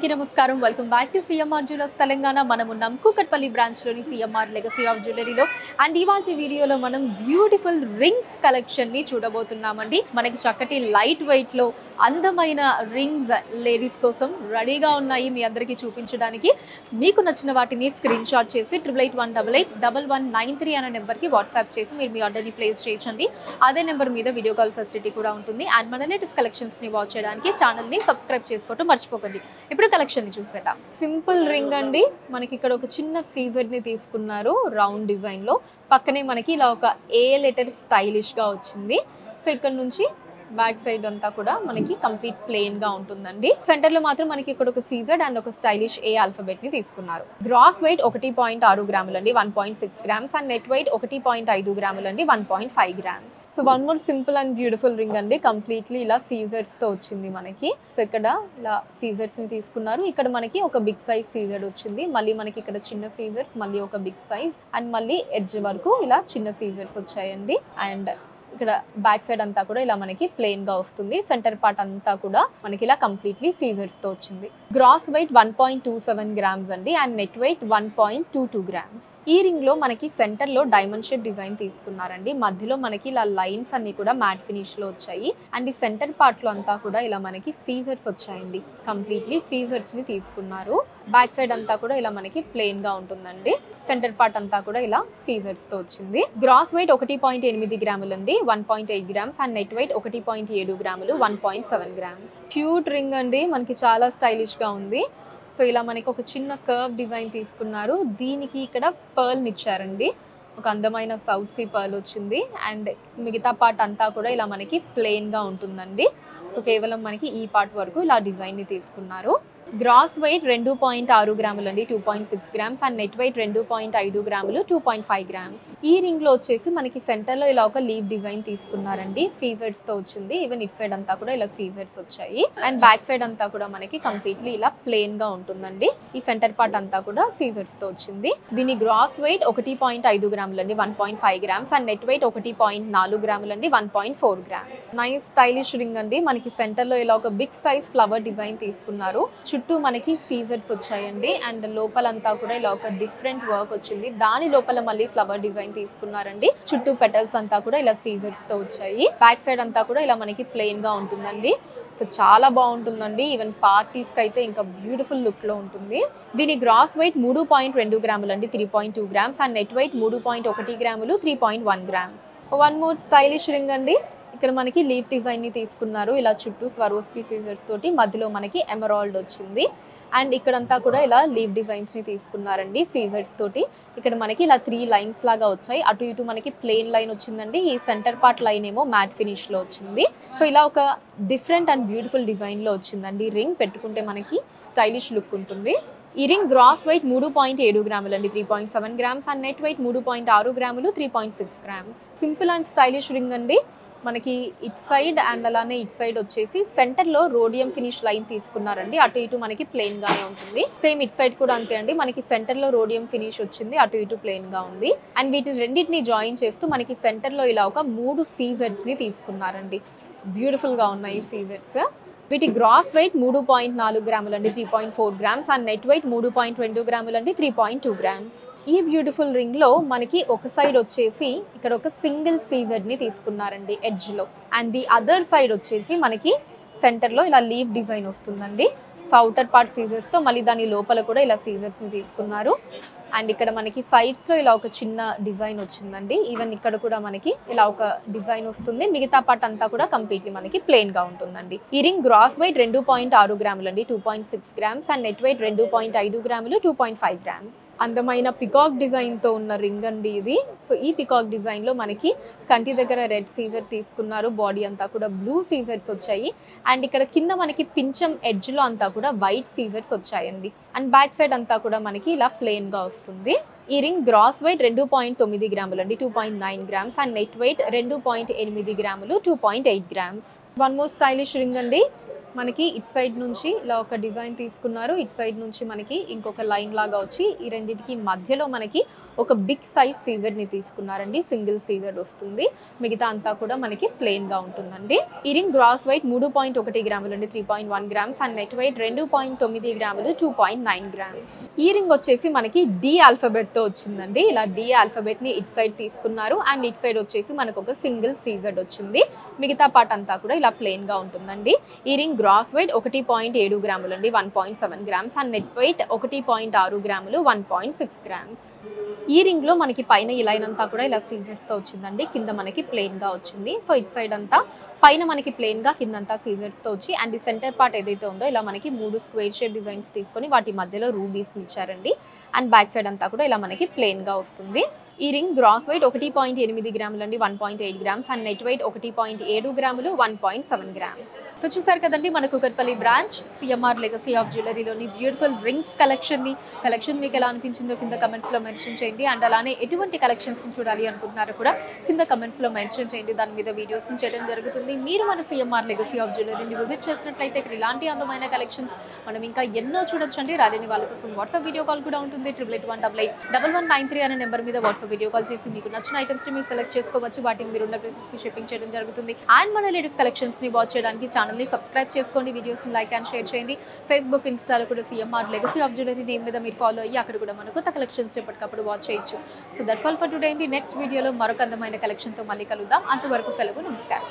అందరికీ నమస్కారం. Welcome back to CMR jewellers Telangana. మనం ఉన్నాం కూకట్పల్లి బ్రాంచ్లోని సిఎంఆర్ లెగసీ ఆఫ్ జ్యువెలరీలో. అండ్ ఇవాళ వీడియోలో మనం బ్యూటిఫుల్ రింగ్స్ కలెక్షన్ని చూడబోతున్నామండి. మనకి చక్కటి లైట్ వెయిట్లో అందమైన రింగ్స్ లేడీస్ కోసం రెడీగా ఉన్నాయి మీ అందరికీ చూపించడానికి. మీకు నచ్చిన వాటిని స్క్రీన్ షాట్ చేసి 8818881193 అనే నెంబర్కి వాట్సాప్ చేసి మీరు మీ ఆర్డర్ని ప్లేస్ చేయొచ్చండి. అదే నెంబర్ మీద వీడియో కాల్ ఫెసిలిటీ కూడా ఉంటుంది. అండ్ మన లేటెస్ట్ కలెక్షన్స్ని వాచ్ చేయడానికి ఛానల్ని సబ్స్క్రైబ్ చేసుకోవడం మర్చిపోకండి. ఇప్పుడు కలెక్షన్ ని చూసేద్దాం. సింపుల్ రింగ్ అండి. మనకి ఇక్కడ ఒక చిన్న సీజర్ ని తీసుకున్నారు రౌండ్ డిజైన్ లో. పక్కనే మనకి ఇలా ఒక ఏ లెటర్ స్టైలిష్ గా వచ్చింది. సో ఇక్కడ నుంచి బ్యాక్ సైడ్ అంతా కూడా మనకి కంప్లీట్ ప్లెయిన్ గా ఉంటుందండి. సెంటర్ లో మాత్రం మనకి ఇక్కడ ఒక సీజర్ అండ్ ఒక స్టైలిష్ ఏ ఆల్ఫాబెట్ ని తీసుకున్నారు. గ్రాస్ వెయిట్ 1.6 గ్రాములు అండి, 1.6 గ్రామ్స్. అండ్ నెట్ వెయిట్ 1.5 గ్రాములు అండి, 1.5 grams. So one more simple and beautiful ring అండి. కంప్లీట్లీ ఇలా సీజర్స్ తో వచ్చింది మనకి. సో ఇక్కడ ఇలా సీజర్స్ ని తీసుకున్నారు. ఇక్కడ మనకి ఒక బిగ్ సైజ్ సీజర్ వచ్చింది. మళ్ళీ మనకి ఇక్కడ చిన్న సీజర్స్, మళ్ళీ ఒక బిగ్ సైజ్ అండ్ మళ్ళీ ఎడ్జ్ వరకు ఇలా చిన్న సీజర్స్ వచ్చాయండి. అండ్ ఇక్కడ బ్యాక్ సైడ్ అంతా కూడా ఇలా మనకి ప్లెయిన్ గా వస్తుంది. సెంటర్ పార్ట్ అంతా కూడా మనకి ఇలా కంప్లీట్లీ సీజర్స్ తో వచ్చింది. గ్రాస్ వెయిట్ 1.27 గ్రామ్స్ అండి అండ్ నెట్ వెయిట్ 1.22 గ్రామ్స్. ఈ రింగ్ లో మనకి సెంటర్ లో డైమండ్ షేప్ డిజైన్ తీసుకున్నారండి. మధ్యలో మనకి ఇలా లైన్స్ అన్ని కూడా మ్యాట్ ఫినిష్ లో వచ్చాయి. అండ్ ఈ సెంటర్ పార్ట్ లో అంతా కూడా ఇలా మనకి సీజర్స్ వచ్చాయండి. కంప్లీట్లీ సీజర్స్ ని తీసుకున్నారు. బ్యాక్ సైడ్ అంతా కూడా ఇలా మనకి ప్లెయిన్ గా ఉంటుందండి. సెంటర్ పార్ట్ అంతా కూడా ఇలా సీజర్స్ తో వచ్చింది. గ్రాస్ వెయిట్ 1.8 గ్రాములు అండి, 1.8 గ్రామ్స్. అండ్ నెట్ వెయిట్ 1.7 గ్రాములు, 1.7 గ్రామ్స్. క్యూట్ రింగ్ అండి, మనకి చాలా స్టైలిష్ గా ఉంది. సో ఇలా మనకి ఒక చిన్న కర్వ్ డిజైన్ తీసుకున్నారు. దీనికి ఇక్కడ పర్ల్ ఇచ్చారండి. ఒక అందమైన సౌత్ సీ పర్ల్ వచ్చింది. అండ్ మిగతా పార్ట్ అంతా కూడా ఇలా మనకి ప్లెయిన్ గా ఉంటుందండి. సో కేవలం మనకి ఈ పార్ట్ వరకు ఇలా డిజైన్ ని తీసుకున్నారు. గ్రాస్ వెయిట్ 2.6 గ్రాములు అండి, 2.6 గ్రామ్స్. అండ్ నెట్ వెయిట్ 2.5 గ్రాములు, 2.5 గ్రామ్స్. ఈ రింగ్ లో వచ్చేసి మనకి సెంటర్ లో ఇలా ఒక లీవ్ డిజైన్ తీసుకున్నారండి. సీజర్స్ తో వచ్చింది. ఈవెన్ ఇట్ సైడ్ అంతా కూడా ఇలా సీజర్స్ వచ్చాయి. అండ్ బ్యాక్ సైడ్ అంతా కూడా మనకి కంప్లీట్లీ ఇలా ప్లెయిన్ గా ఉంటుందండి. ఈ సెంటర్ పార్ట్ అంతా కూడా సీజర్స్ తో వచ్చింది. దీని గ్రాస్ వెయిట్ 1.5 గ్రాములు అండి, 1.5 గ్రామ్స్. అండ్ నెట్ వెయిట్ 1.4 గ్రాములు అండి, 1.4 గ్రామ్స్. నైస్ స్టైలిష్ రింగ్ అండి. మనకి సెంటర్ లో ఇలా ఒక బిగ్ సైజ్ ఫ్లవర్ డిజైన్ తీసుకున్నారు. చుట్టూ మనకి సీజర్స్ వచ్చాయండి. అండ్ లోపలంతా కూడా ఇలా ఒక డిఫరెంట్ వర్క్ వచ్చింది. దాని లోపల మళ్ళీ ఫ్లవర్ డిజైన్ తీసుకున్నారండి. చుట్టూ పెటల్స్ అంతా కూడా ఇలా సీజర్స్ తో వచ్చాయి. బ్యాక్ సైడ్ అంతా కూడా ఇలా మనకి ప్లెయిన్ గా ఉంటుందండి. సో చాలా బాగుంటుందండి. ఈవెన్ పార్టీస్ కి అయితే ఇంకా బ్యూటిఫుల్ లుక్ లో ఉంటుంది. దీని గ్రాస్ వెయిట్ 3.2 గ్రాములు అండి, 3.2 గ్రామ్స్. అండ్ నెట్ వెయిట్ 3.1 గ్రాములు, 3.1 gram. One more stylish ring అండి. ఇక్కడ మనకి లీఫ్ డిజైన్ ని తీసుకున్నారు. ఇలా చుట్టూ స్వరోస్కీ సీజర్స్ తోటి, మధ్యలో మనకి ఎమరాల్డ్ వచ్చింది. అండ్ ఇక్కడంతా కూడా ఇలా లీవ్ డిజైన్స్ ని తీసుకున్నారండి సీజర్స్ తోటి. ఇక్కడ మనకి ఇలా 3 లైన్స్ లాగా వచ్చాయి. అటు ఇటు మనకి ప్లెయిన్ లైన్ వచ్చిందండి. ఈ సెంటర్ పార్ట్ లైన్ ఏమో మ్యాట్ ఫినిష్ లో వచ్చింది. సో ఇలా ఒక డిఫరెంట్ అండ్ బ్యూటిఫుల్ డిజైన్ లో వచ్చిందండి. రింగ్ పెట్టుకుంటే మనకి స్టైలిష్ లుక్ ఉంటుంది. ఈ రింగ్ గ్రాస్ వెయిట్ 3.7 గ్రాములు అండి, 3.7 గ్రామ్స్. అండ్ నెట్ వెయిట్ 3.6 గ్రాములు, 3.6 grams. Simple and stylish ring అండి. మనకి ఇట్ సైడ్ అండ్ అలానే ఇట్ సైడ్ వచ్చేసి సెంటర్ లో రోడియం ఫినిష్ లైన్ తీసుకున్నారండి. అటు ఇటు మనకి ప్లెయిన్ గానే ఉంటుంది. సేమ్ ఇట్ సైడ్ కూడా అంతే అండి. మనకి సెంటర్ లో రోడియం ఫినిష్ వచ్చింది, అటు ఇటు ప్లెయిన్ గా ఉంది. అండ్ వీటిని రెండింటిని జాయిన్ చేస్తూ మనకి సెంటర్ లో ఇలా ఒక 3 సీజర్స్ ని తీసుకున్నారండి. బ్యూటిఫుల్ గా ఉన్నాయి ఈ సీజర్స్. వీటి గ్రాస్ వెయిట్ 3.4 గ్రాములు అండి, 3.4 గ్రామ్స్. అండ్ నెట్ వెయిట్ 3.2 గ్రాములు అండి, 3.2 గ్రామ్స్. ఈ బ్యూటిఫుల్ రింగ్ లో మనకి ఒక సైడ్ వచ్చేసి ఇక్కడ ఒక సింగిల్ సీజర్ ని తీసుకున్నారండి ఎడ్జ్ లో. అండ్ ది అదర్ సైడ్ వచ్చేసి మనకి సెంటర్ లో ఇలా లీవ్ డిజైన్ వస్తుందండి. అవుటర్ పార్ట్ సీజర్స్ తో మళ్ళీ దాని లోపల కూడా ఇలా సీజర్స్ ని తీసుకున్నారు. అండ్ ఇక్కడ మనకి సైడ్స్ లో ఇలా ఒక చిన్న డిజైన్ వచ్చిందండి. ఈవెన్ ఇక్కడ కూడా మనకి ఇలా ఒక డిజైన్ వస్తుంది. మిగతా పార్ట్ అంతా కూడా కంప్లీట్లీ మనకి ప్లెయిన్ గా ఉంటుందండి. ఈ రింగ్ గ్రాస్ వెయిట్ 2.6 గ్రాములు అండి, 2.6 గ్రామ్స్. అండ్ నెట్ వెయిట్ 2.5 గ్రాములు, 2.5 గ్రామ్స్. అందమైన పికాక్ డిజైన్ తో ఉన్న రింగ్ అండి ఇది. సో ఈ పికాక్ డిజైన్ లో మనకి కంటి దగ్గర రెడ్ సీజర్ తీసుకున్నారు. బాడీ అంతా కూడా బ్లూ సీజర్స్ వచ్చాయి. అండ్ ఇక్కడ కింద మనకి పించం ఎడ్జ్ లో అంతా కూడా వైట్ సీజర్స్ వచ్చాయండి. అండ్ బ్యాక్ సైడ్ అంతా కూడా మనకి ఇలా ప్లెయిన్ గా వస్తుంది. ఈ రింగ్ గ్రాస్ వెయిట్ 2.9 గ్రాములు అండి, 2.9 గ్రామ్స్. అండ్ నెట్ వెయిట్ 2.8 గ్రాములు, 2.8 grams. One more stylish ring అండి. మనకి ఇటు సైడ్ నుంచి ఇలా ఒక డిజైన్ తీసుకున్నారు, ఇటు సైడ్ నుంచి మనకి ఇంకొక లైన్ లాగా వచ్చి ఈ రెండింటికి మధ్యలో మనకి ఒక బిగ్ సైజ్ సీజర్ని తీసుకున్నారండి. సింగిల్ సీజర్ వస్తుంది, మిగతా అంతా కూడా మనకి ప్లెయిన్గా ఉంటుందండి. ఈ రింగ్ గ్రాస్ వెయిట్ 3.1 గ్రాములు అండి, 3.1 గ్రామ్స్, అండ్ నెట్ వెయిట్ 2.9 గ్రాములు, 2.9 గ్రామ్స్. ఈ రింగ్ వచ్చేసి మనకి డి ఆల్ఫాబెట్తో వచ్చిందండి. ఇలా డి ఆల్ఫాబెట్ని ఇటు సైడ్ తీసుకున్నారు, అండ్ ఇటు సైడ్ వచ్చేసి మనకు ఒక సింగిల్ సీజర్ వచ్చింది, మిగతా పార్ట్ అంతా కూడా ఇలా ప్లెయిన్గా ఉంటుందండి. ఈ రింగ్ గ్రాస్ వెయిట్ 1.7 గ్రాములు అండి, 1.7 గ్రామ్స్, అండ్ నెట్ వెయిట్ 1.6 గ్రాములు, 1.6 గ్రామ్స్. ఈ రింగ్ లో మనకి పైన ఈ లైన్ అంతా కూడా ఇలా సీజర్స్ తో వచ్చిందండి, కింద మనకి ప్లెయిన్ గా వచ్చింది. సో ఇటు సైడ్ అంతా పైన మనకి ప్లెయిన్ గా, కిందంతా సీజర్స్ తో వచ్చి, అండ్ ఈ సెంటర్ పార్ట్ ఏదైతే ఉందో ఇలా మనకి 3 స్క్వేర్ షేప్ డిజైన్స్ తీసుకొని వాటి మధ్యలో రూబీస్ ఇచ్చారండి. అండ్ బ్యాక్ సైడ్ అంతా కూడా ఇలా మనకి ప్లెయిన్ గా వస్తుంది. ఈ రింగ్ గ్రాస్ వెయిట్ 1.8 గ్రాములు అండి, 1.8 గ్రామ్స్, అండ్ నెట్ వెయిట్ 1.7 గ్రాములు, 1.7 గ్రామ్స్. సో చూసారు కదండి మన Kukatpally branch CMR legacy of జ్యువెలరీలోని బ్యూటిఫుల్ రింగ్స్ కలెక్షన్ మీకు ఎలా అనిపించిందో కింద కమెంట్స్ లో మెన్షన్ చేయండి. అండ్ అలానే ఎటువంటి కలెక్షన్స్ చూడాలి అనుకుంటున్నారో కూడా కింద కమెంట్స్ లో మెన్షన్ చేయండి, దాని మీద వీడియోస్ చేయడం జరుగుతుంది. మీరు మన సిఎంఆర్ లెగసీ ఆఫ్ జ్యువెలరీని విజిట్ చేసినట్లయితే ఇక్కడ ఇలాంటి అందమైన కలెక్షన్స్ మనం ఇంకా ఎన్నో చూడొచ్చండి. రాలేని వాళ్ళ కోసం వాట్సాప్ వీడియో కాల్ కూడా ఉంటుంది. 8881881193 అనే నెంబర్ మీద వాట్సాప్ వీడియో కాల్ చేసి మీకు నచ్చిన ఐటమ్స్ ని మీరు సెలెక్ట్ చేసుకోవచ్చు, వాటిని మీరు ఉన్న ప్లేసెస్ కి షిప్పింగ్ చేయడం జరుగుతుంది. అండ్ మన లేటెస్ట్ కలెక్షన్స్ ని వాచ్ చేయడానికి ఛానల్ ని సబ్స్క్రైబ్ చేసుకోండి, వీడియోస్ ని లైక్ అండ్ షేర్ చేయండి. ఫేస్బుక్, ఇన్స్టాలో కూడా CMR legacy of jewellery name మీద మీరు ఫాలో అయ్యి అక్కడ కూడా మనకు కొత్త కలెక్షన్స్ ఎప్పటికప్పుడు వాచ్ చేయొచ్చు. So that's all for today అండి. నెక్స్ట్ వీడియోలో మరొక అందమైన కలెక్షన్ తో మళ్ళీ కలుద్దాం. అంతవరకు సెలవు, నమస్కారం.